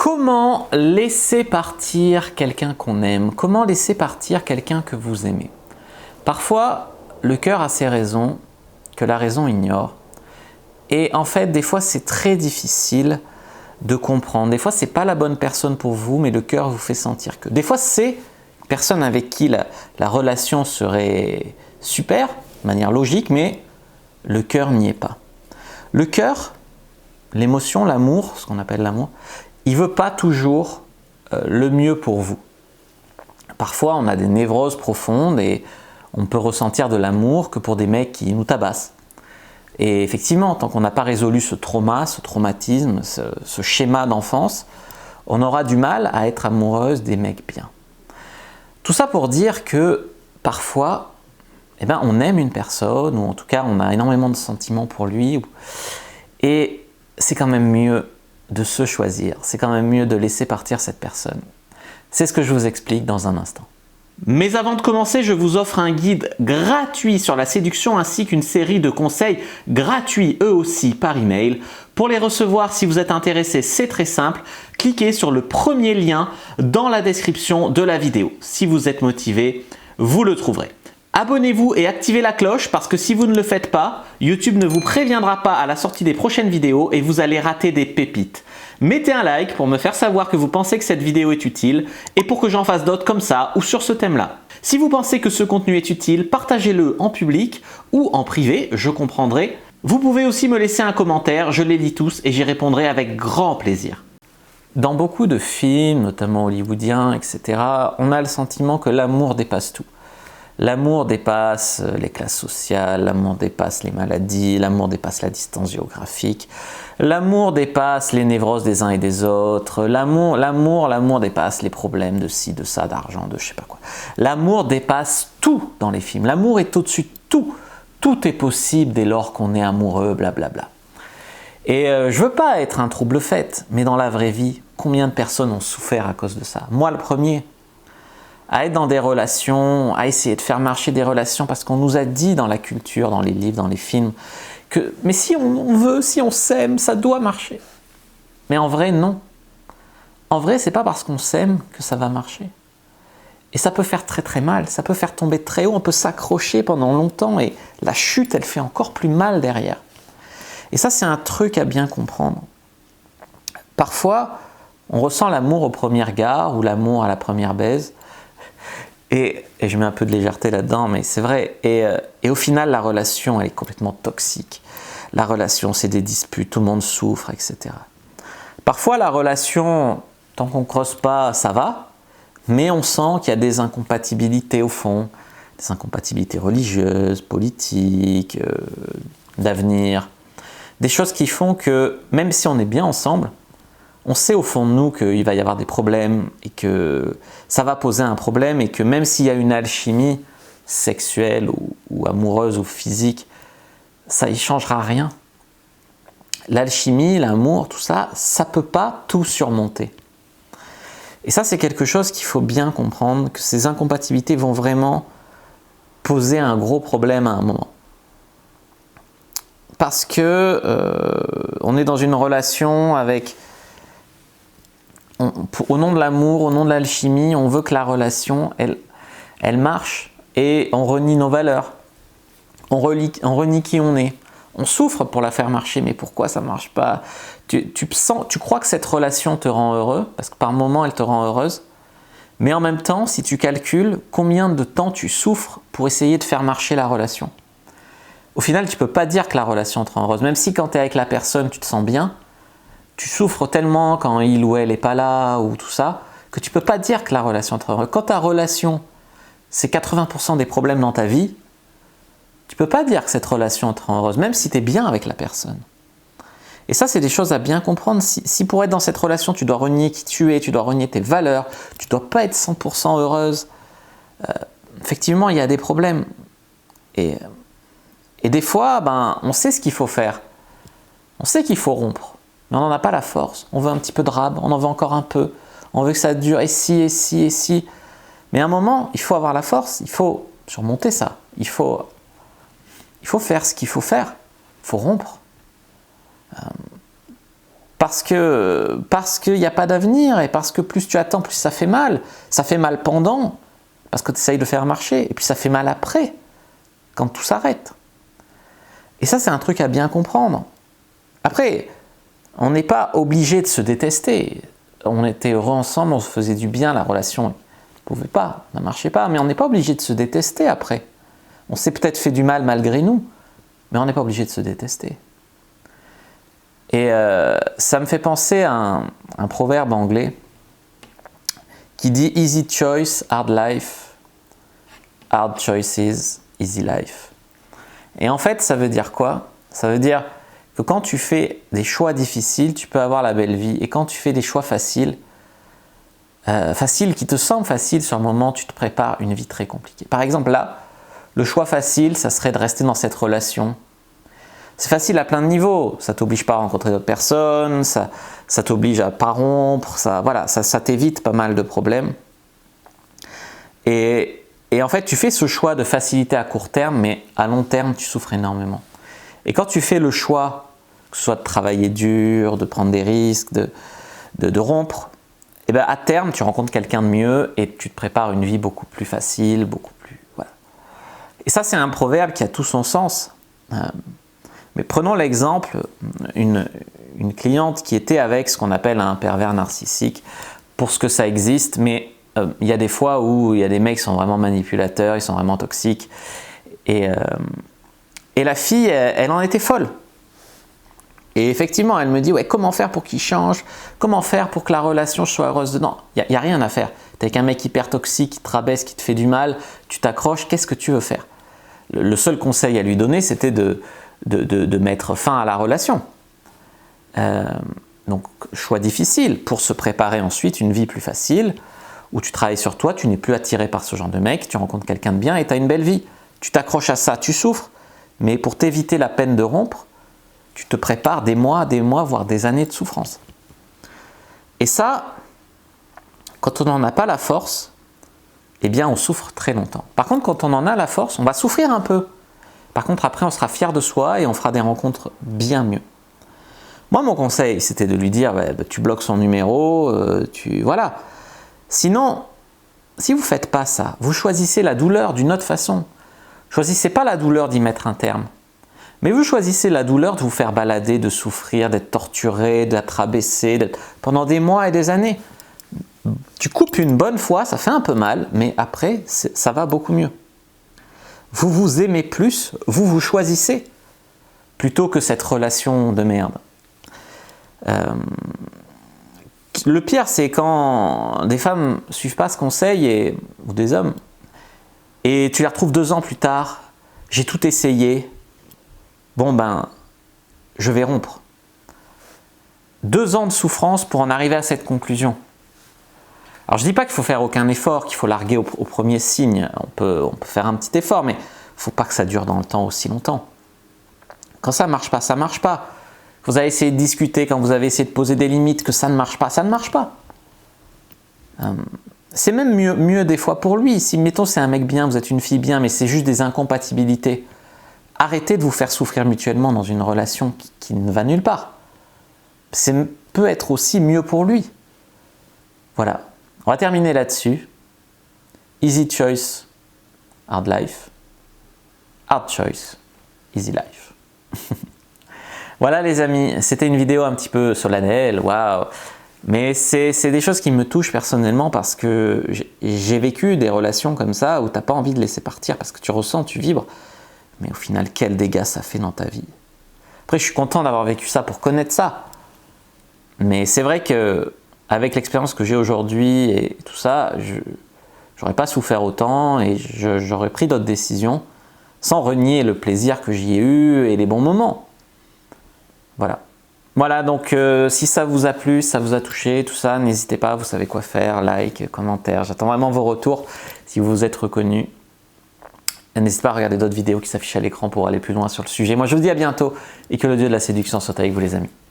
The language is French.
Comment laisser partir quelqu'un qu'on aime? Comment laisser partir quelqu'un que vous aimez? Parfois, le cœur a ses raisons que la raison ignore. Et en fait, des fois, c'est très difficile de comprendre. Des fois, ce n'est pas la bonne personne pour vous, mais le cœur vous fait sentir que. Des fois, c'est une personne avec qui la relation serait super, de manière logique, mais le cœur n'y est pas. Le cœur, l'émotion, l'amour, ce qu'on appelle l'amour, il ne veut pas toujours le mieux pour vous. Parfois, on a des névroses profondes et on peut ressentir de l'amour que pour des mecs qui nous tabassent. Et effectivement, tant qu'on n'a pas résolu ce trauma, ce traumatisme, ce schéma d'enfance, on aura du mal à être amoureuse des mecs bien. Tout ça pour dire que parfois, on aime une personne, ou en tout cas on a énormément de sentiments pour lui, et c'est quand même mieux de se choisir, c'est quand même mieux de laisser partir cette personne. C'est ce que je vous explique dans un instant. Mais avant de commencer, je vous offre un guide gratuit sur la séduction ainsi qu'une série de conseils gratuits eux aussi par email. Pour les recevoir, si vous êtes intéressé, c'est très simple. Cliquez sur le premier lien dans la description de la vidéo. Si vous êtes motivé, vous le trouverez. Abonnez-vous et activez la cloche parce que si vous ne le faites pas, YouTube ne vous préviendra pas à la sortie des prochaines vidéos et vous allez rater des pépites. Mettez un like pour me faire savoir que vous pensez que cette vidéo est utile et pour que j'en fasse d'autres comme ça ou sur ce thème-là. Si vous pensez que ce contenu est utile, partagez-le en public ou en privé, je comprendrai. Vous pouvez aussi me laisser un commentaire, je les lis tous et j'y répondrai avec grand plaisir. Dans beaucoup de films, notamment hollywoodiens, etc., on a le sentiment que l'amour dépasse tout. L'amour dépasse les classes sociales, l'amour dépasse les maladies, l'amour dépasse la distance géographique, l'amour dépasse les névroses des uns et des autres, l'amour dépasse les problèmes de ci, de ça, d'argent, de je sais pas quoi. L'amour dépasse tout dans les films, l'amour est au-dessus de tout. Tout est possible dès lors qu'on est amoureux, blablabla. Et je veux pas être un trouble-fête, mais dans la vraie vie, combien de personnes ont souffert à cause de ça? Moi le premier. À être dans des relations, à essayer de faire marcher des relations parce qu'on nous a dit dans la culture, dans les livres, dans les films que mais si on veut, si on s'aime, ça doit marcher. Mais en vrai, non. En vrai, c'est pas parce qu'on s'aime que ça va marcher. Et ça peut faire très très mal, ça peut faire tomber très haut, on peut s'accrocher pendant longtemps et la chute, elle fait encore plus mal derrière. Et ça, c'est un truc à bien comprendre. Parfois, on ressent l'amour au premier regard ou l'amour à la première baise. Et je mets un peu de légèreté là-dedans, mais c'est vrai. Et au final, la relation, elle est complètement toxique. La relation, c'est des disputes, tout le monde souffre, etc. Parfois, la relation, tant qu'on ne creuse pas, ça va, mais on sent qu'il y a des incompatibilités au fond, des incompatibilités religieuses, politiques, d'avenir, des choses qui font que, même si on est bien ensemble, on sait au fond de nous qu'il va y avoir des problèmes et que ça va poser un problème et que même s'il y a une alchimie sexuelle ou amoureuse ou physique, ça n'y changera rien. L'alchimie, l'amour, tout ça, ça ne peut pas tout surmonter. Et ça, c'est quelque chose qu'il faut bien comprendre, que ces incompatibilités vont vraiment poser un gros problème à un moment. Parce que on est dans une relation avec... au nom de l'amour, au nom de l'alchimie, on veut que la relation, elle marche et on renie nos valeurs. On renie qui on est. On souffre pour la faire marcher, mais pourquoi ça ne marche pas? Tu crois que cette relation te rend heureux, parce que par moments elle te rend heureuse, mais en même temps, si tu calcules combien de temps tu souffres pour essayer de faire marcher la relation. Au final, tu ne peux pas dire que la relation te rend heureuse, même si quand tu es avec la personne, tu te sens bien, tu souffres tellement quand il ou elle n'est pas là ou tout ça, que tu ne peux pas dire que la relation te rend heureuse. Quand ta relation, c'est 80% des problèmes dans ta vie, tu ne peux pas dire que cette relation te rend heureuse, même si tu es bien avec la personne. Et ça, c'est des choses à bien comprendre. Si pour être dans cette relation, tu dois renier qui tu es, tu dois renier tes valeurs, tu ne dois pas être 100% heureuse, effectivement, il y a des problèmes. Et des fois, on sait ce qu'il faut faire. On sait qu'il faut rompre. Mais on n'en a pas la force. On veut un petit peu de rab, on en veut encore un peu. On veut que ça dure, et si, et si, et si. Mais à un moment, il faut avoir la force, il faut surmonter ça. Il faut faire ce qu'il faut faire. Il faut rompre. parce qu'il n'y a pas d'avenir et parce que plus tu attends, plus ça fait mal. Ça fait mal pendant, parce que tu essayes de faire marcher, et puis ça fait mal après, quand tout s'arrête. Et ça, c'est un truc à bien comprendre. Après, on n'est pas obligé de se détester. On était heureux ensemble, on se faisait du bien, la relation ne pouvait pas, ne marchait pas, mais on n'est pas obligé de se détester après. On s'est peut-être fait du mal malgré nous, mais on n'est pas obligé de se détester. Et ça me fait penser à un proverbe anglais qui dit « Easy choice, hard life. Hard choices, easy life ». Et en fait, ça veut dire quoi? Ça veut dire que quand tu fais des choix difficiles, tu peux avoir la belle vie. Et quand tu fais des choix faciles, qui te semblent faciles sur le moment, tu te prépares une vie très compliquée. Par exemple, là, le choix facile, ça serait de rester dans cette relation. C'est facile à plein de niveaux. Ça ne t'oblige pas à rencontrer d'autres personnes, ça t'oblige à ne pas rompre, ça t'évite pas mal de problèmes. Et en fait, tu fais ce choix de facilité à court terme, mais à long terme, tu souffres énormément. Et quand tu fais le choix, que ce soit de travailler dur, de prendre des risques, de rompre, et bien à terme, tu rencontres quelqu'un de mieux et tu te prépares une vie beaucoup plus facile, beaucoup plus... Voilà. Et ça, c'est un proverbe qui a tout son sens. Mais prenons l'exemple, une cliente qui était avec ce qu'on appelle un pervers narcissique, pour ce que ça existe, mais il y a des fois où il y a des mecs qui sont vraiment manipulateurs, ils sont vraiment toxiques. Et la fille, elle en était folle. Et effectivement, elle me dit, ouais, comment faire pour qu'il change? Comment faire pour que la relation soit heureuse dedans? Il n'y a rien à faire. Tu es avec un mec hyper toxique, qui te rabaisse, qui te fait du mal, tu t'accroches, qu'est-ce que tu veux faire? Le seul conseil à lui donner, c'était de mettre fin à la relation. Donc, choix difficile pour se préparer ensuite une vie plus facile, où tu travailles sur toi, tu n'es plus attiré par ce genre de mec, tu rencontres quelqu'un de bien et tu as une belle vie. Tu t'accroches à ça, tu souffres, mais pour t'éviter la peine de rompre, tu te prépares des mois, voire des années de souffrance. Et ça, quand on n'en a pas la force, eh bien on souffre très longtemps. Par contre, quand on en a la force, on va souffrir un peu. Par contre, après, on sera fier de soi et on fera des rencontres bien mieux. Moi, mon conseil, c'était de lui dire, tu bloques son numéro, voilà. Sinon, si vous ne faites pas ça, vous choisissez la douleur d'une autre façon. Choisissez pas la douleur d'y mettre un terme. Mais vous choisissez la douleur de vous faire balader, de souffrir, d'être torturé, d'être rabaissé, pendant des mois et des années. Tu coupes une bonne fois, ça fait un peu mal, mais après, ça va beaucoup mieux. Vous vous aimez plus, vous vous choisissez, plutôt que cette relation de merde. Le pire, c'est quand des femmes ne suivent pas ce conseil, ou des hommes, et tu les retrouves 2 ans plus tard, j'ai tout essayé, bon ben, je vais rompre. 2 ans de souffrance pour en arriver à cette conclusion. Alors je ne dis pas qu'il faut faire aucun effort, qu'il faut larguer au premier signe, on peut faire un petit effort, mais il ne faut pas que ça dure dans le temps aussi longtemps. Quand ça ne marche pas, ça ne marche pas. Vous avez essayé de discuter, quand vous avez essayé de poser des limites, que ça ne marche pas, ça ne marche pas. C'est même mieux des fois pour lui. Si, mettons, c'est un mec bien, vous êtes une fille bien, mais c'est juste des incompatibilités. Arrêtez de vous faire souffrir mutuellement dans une relation qui ne va nulle part. Ça peut être aussi mieux pour lui. Voilà. On va terminer là-dessus. Easy choice, hard life. Hard choice, easy life. Voilà les amis, c'était une vidéo un petit peu solennelle, waouh. Mais c'est des choses qui me touchent personnellement parce que j'ai vécu des relations comme ça où tu n'as pas envie de laisser partir parce que tu ressens, tu vibres. Mais au final, quel dégât ça fait dans ta vie. Après, je suis content d'avoir vécu ça pour connaître ça. Mais c'est vrai qu'avec l'expérience que j'ai aujourd'hui et tout ça, j'aurais pas souffert autant et j'aurais pris d'autres décisions sans renier le plaisir que j'y ai eu et les bons moments. Voilà. Voilà, donc si ça vous a plu, ça vous a touché, tout ça, n'hésitez pas, vous savez quoi faire, like, commentaire, j'attends vraiment vos retours si vous vous êtes reconnus. N'hésitez pas à regarder d'autres vidéos qui s'affichent à l'écran pour aller plus loin sur le sujet. Moi je vous dis à bientôt et que le Dieu de la séduction soit avec vous les amis.